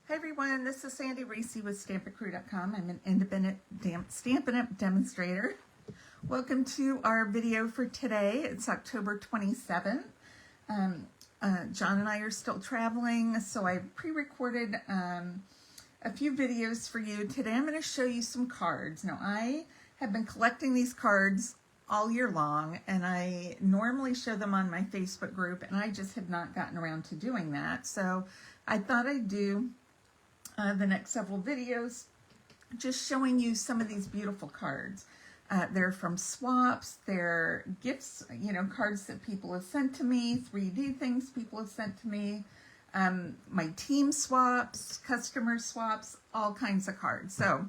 Hi everyone, this is Sandy Reese with StampItCrew.com. I'm an independent Stampin' Up! Demonstrator. Welcome to our video for today. It's October 27th. John and I are still traveling, so I pre-recorded a few videos for you. Today I'm going to show you some cards. Now I have been collecting these cards all year long, and I normally show them on my Facebook group, and I just have not gotten around to doing that. So I thought I'd do the next several videos just showing you some of these beautiful cards. They're from swaps, they're gifts, you know, cards that people have sent to me, 3D things people have sent to me, my team swaps, customer swaps, all kinds of cards. So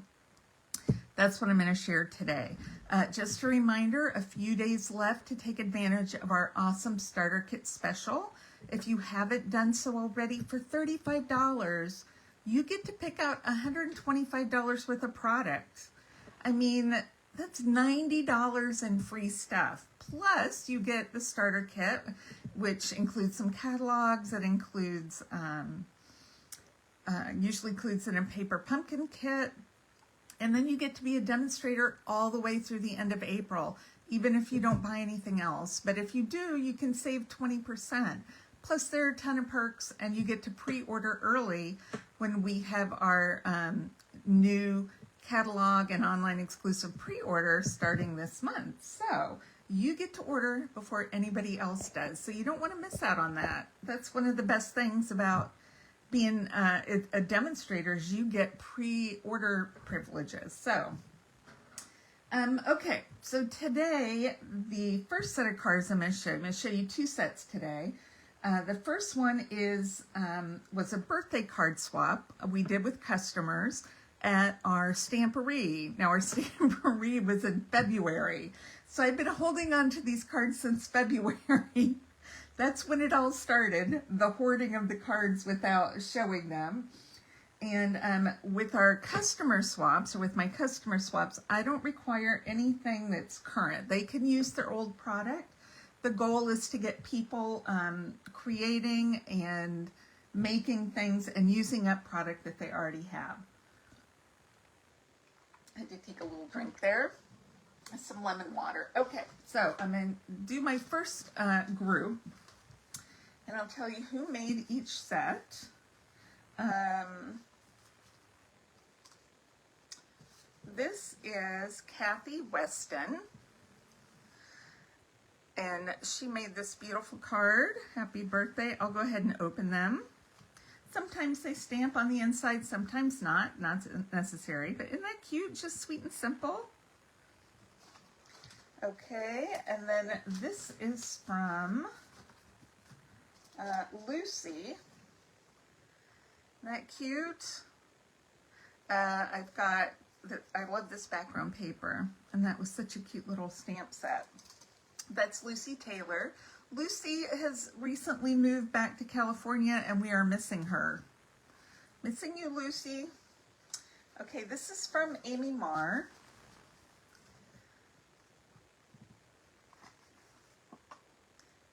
that's what I'm going to share today. Just a reminder, a few days left to take advantage of our awesome starter kit special. If you haven't done so already, for $35, you get to pick out $125 worth of product. I mean, that's $90 in free stuff. Plus, you get the starter kit, which includes some catalogs. It includes, usually includes in a paper pumpkin kit. And then you get to be a demonstrator all the way through the end of April, even if you don't buy anything else. But if you do, you can save 20%. Plus, there are a ton of perks, and you get to pre-order early when we have our new catalog and online exclusive pre-order starting this month. So you get to order before anybody else does. So you don't want to miss out on that. That's one of the best things about being a demonstrator is you get pre-order privileges. So, okay, so today, the first set of cards I'm going to show you two sets today. The first one is was a birthday card swap we did with customers at our Stamporee. Now, our Stamporee was in February, so I've been holding on to these cards since February. That's when it all started, the hoarding of the cards without showing them. And with our customer swaps, or with my customer swaps, I don't require anything that's current. They can use their old product. The goal is to get people creating and making things and using up product that they already have. I did take a little drink there. Some lemon water. Okay, so I'm going to do my first group, and I'll tell you who made each set. This is Kathy Weston. And she made this beautiful card. Happy birthday. I'll go ahead and open them. Sometimes they stamp on the inside, sometimes not necessary. But isn't that cute? Just sweet and simple. Okay, and then this is from Lucy. Isn't that cute? I love this background paper. And that was such a cute little stamp set. That's Lucy Taylor. Lucy has recently moved back to California, and we are missing her. Missing you, Lucy. Okay, this is from Amy Marr.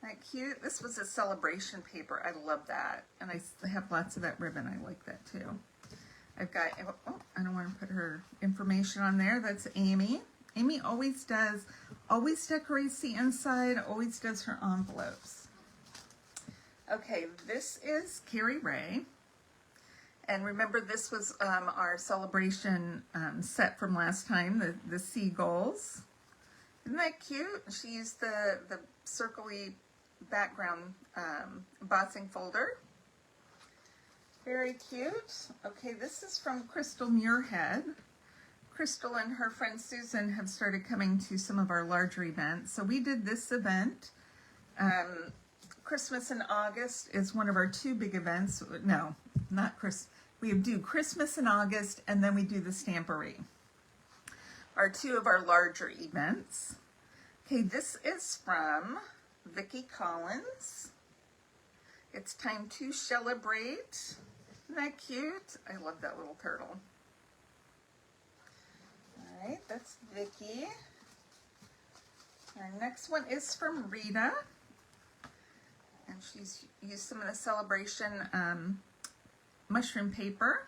Isn't that cute? This was a celebration paper. I love that. And I have lots of that ribbon. I like that too. I've got, oh, I don't want to put her information on there. That's Amy. Amy always decorates the inside, always does her envelopes. Okay, this is Carrie Ray. And remember, this was our celebration set from last time, the seagulls. Isn't that cute? She used the circle-y background embossing folder. Very cute. Okay, this is from Crystal Muirhead. Crystal and her friend Susan have started coming to some of our larger events. So we did this event. Christmas in August is one of our two big events. No, not Christmas. We do Christmas in August, and then we do the Stamporee. Are two of our larger events. Okay, this is from Vicki Collins. It's time to celebrate. Isn't that cute? I love that little turtle. All right, that's Vicki. Our next one is from Rita, and she's used some of the celebration mushroom paper.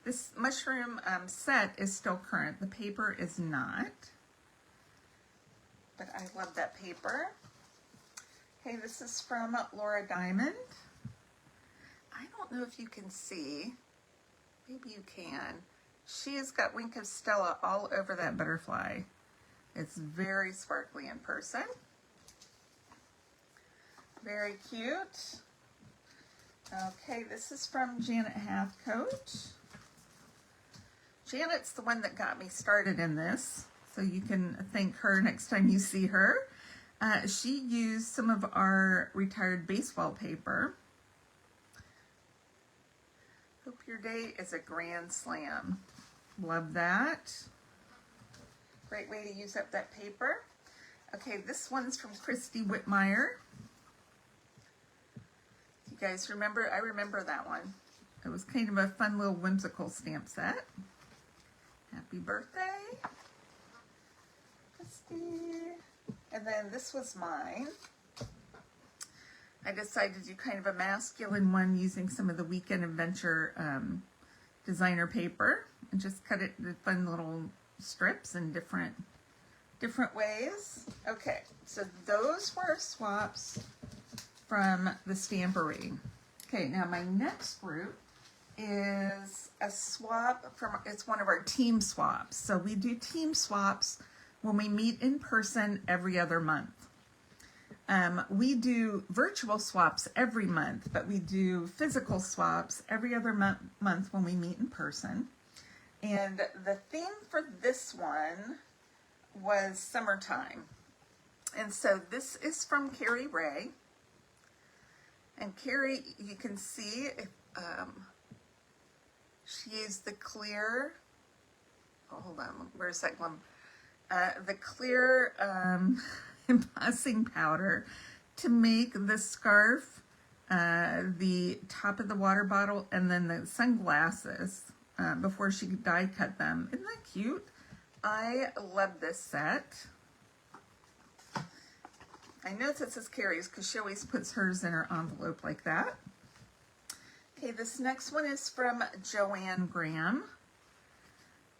This mushroom set is still current. The paper is not. But I love that paper. Okay, this is from Laura Diamond. I don't know if you can see. Maybe you can. She has got Wink of Stella all over that butterfly. It's very sparkly in person. Very cute. Okay, this is from Janet Hathcote. Janet's the one that got me started in this, so you can thank her next time you see her. She used some of our retired baseball paper. Hope your day is a grand slam. Love that. Great way to use up that paper. Okay, this one's from Christy Whitmire. You guys remember? I remember that one. It was kind of a fun little whimsical stamp set. Happy birthday, Christy. And then this was mine. I decided to do kind of a masculine one using some of the Weekend Adventure designer paper and just cut it into fun little strips in different ways. Okay, so those were swaps from the Stampery. Okay, now my next group is a swap from, it's one of our team swaps. So we do team swaps when we meet in person every other month. We do virtual swaps every month, but we do physical swaps every other month when we meet in person. And the theme for this one was summertime. And so this is from Carrie Ray. And Carrie, you can see, she used the clear, oh, hold on, where's that one? The clear embossing powder to make the scarf, the top of the water bottle, and then the sunglasses before she die cut them. Isn't that cute? I love this set. I know this is Carrie's because she always puts hers in her envelope like that. Okay, this next one is from Joanne Graham.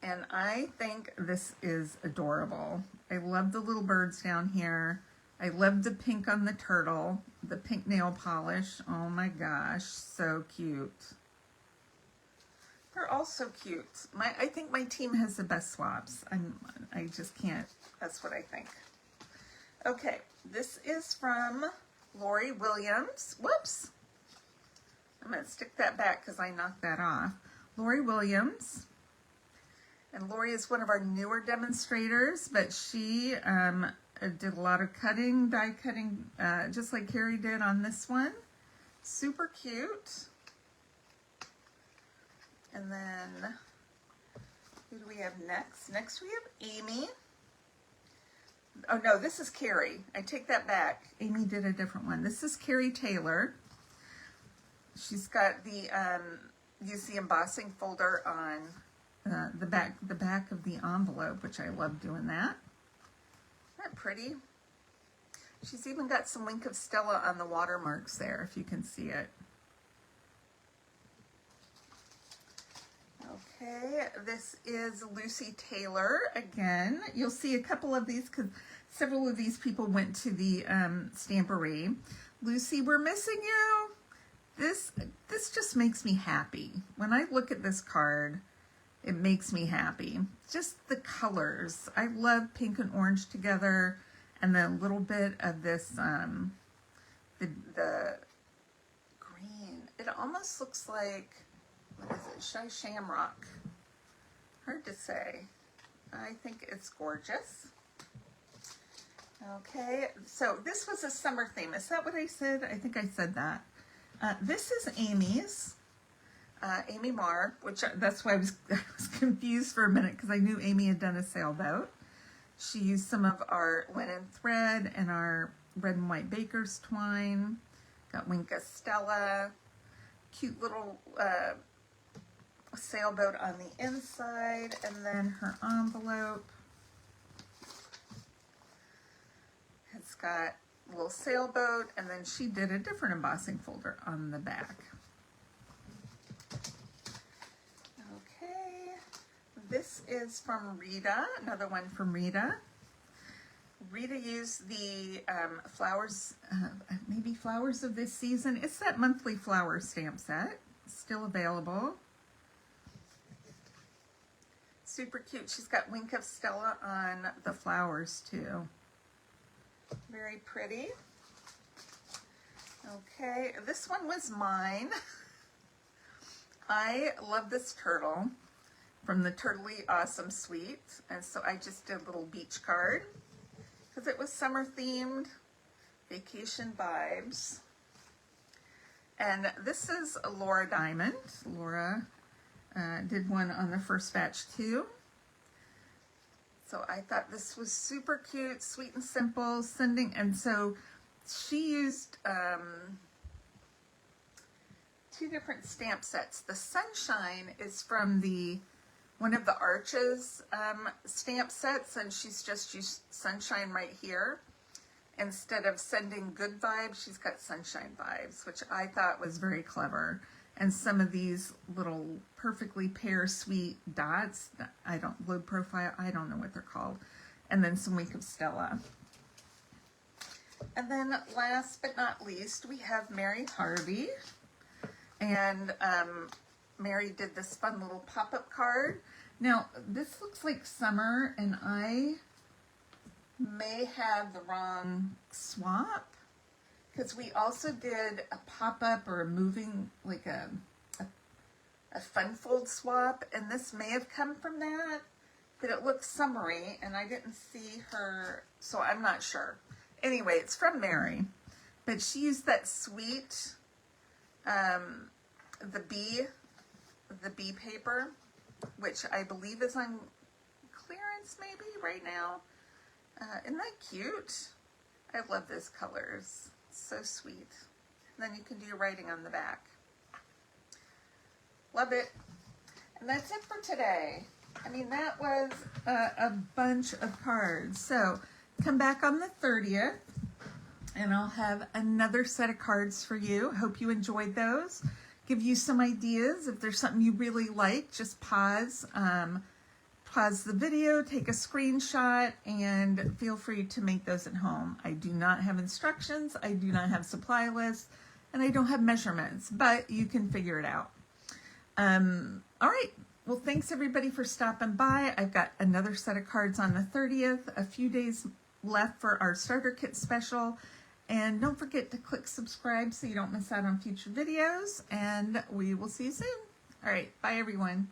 And I think this is adorable. I love the little birds down here. I love the pink on the turtle, the pink nail polish. Oh my gosh, so cute. They're all so cute. I think my team has the best swaps. I just can't, that's what I think. Okay, this is from Lori Williams. Whoops. I'm going to stick that back because I knocked that off. Lori Williams. And Lori is one of our newer demonstrators, but she did a lot of cutting, die cutting, just like Carrie did on this one. Super cute. And then, who do we have next? Next we have Amy. Oh no, this is Carrie. I take that back. Amy did a different one. This is Carrie Taylor. She's got the, use the embossing folder on the back of the envelope, which I love doing that. Isn't that pretty? She's even got some Wink of Stella on the watermarks there, if you can see it. Okay, this is Lucy Taylor again. You'll see a couple of these because several of these people went to the Stampery. Lucy, we're missing you. This just makes me happy. When I look at this card, it makes me happy. Just the colors. I love pink and orange together, and then a little bit of this, the green. It almost looks like, what is it, Shamrock. Hard to say. I think it's gorgeous. Okay, so this was a summer theme. Is that what I said? I think I said that. This is Amy's. Amy Marr, which that's why I was confused for a minute because I knew Amy had done a sailboat. She used some of our linen thread and our red and white baker's twine. Got Wink of Stella. Cute little sailboat on the inside, and then her envelope. It's got a little sailboat, and then she did a different embossing folder on the back. this is from Rita, another one from Rita. Rita used the flowers, maybe flowers of this season. It's that monthly flower stamp set, still available. Super cute. She's got Wink of Stella on the flowers too. Very pretty. Okay, this one was mine. I love this turtle from the Turtley Awesome Suite, and so I just did a little beach card because it was summer themed, vacation vibes. And this is Laura Diamond. Laura did one on the first batch too. So I thought this was super cute, sweet and simple, and so she used two different stamp sets. The Sunshine is from one of the Arches stamp sets, and she's just used Sunshine right here. Instead of sending good vibes, she's got Sunshine vibes, which I thought was very clever. And some of these little perfectly pear sweet dots, low profile, I don't know what they're called. And then some Wink of Stella. And then last but not least, we have Mary Harvey. And Mary did this fun little pop-up card. Now, this looks like summer, and I may have the wrong swap, because we also did a pop-up or a moving, like a fun fold swap, and this may have come from that, but it looks summery, and I didn't see her, so I'm not sure. Anyway, it's from Mary, but she used that sweet, the bee paper, which I believe is on clearance maybe right now. Isn't that cute? I love those colors. So sweet. And then you can do your writing on the back. Love it. And that's it for today. I mean, that was a bunch of cards. So come back on the 30th and I'll have another set of cards for you. Hope you enjoyed those. Give you some ideas. If there's something you really like, just pause. Pause the video, take a screenshot, and feel free to make those at home. I do not have instructions, I do not have supply lists, and I don't have measurements, but you can figure it out. All right, well, thanks everybody for stopping by. I've got another set of cards on the 30th, a few days left for our starter kit special, and don't forget to click subscribe so you don't miss out on future videos, and we will see you soon. All right, bye everyone.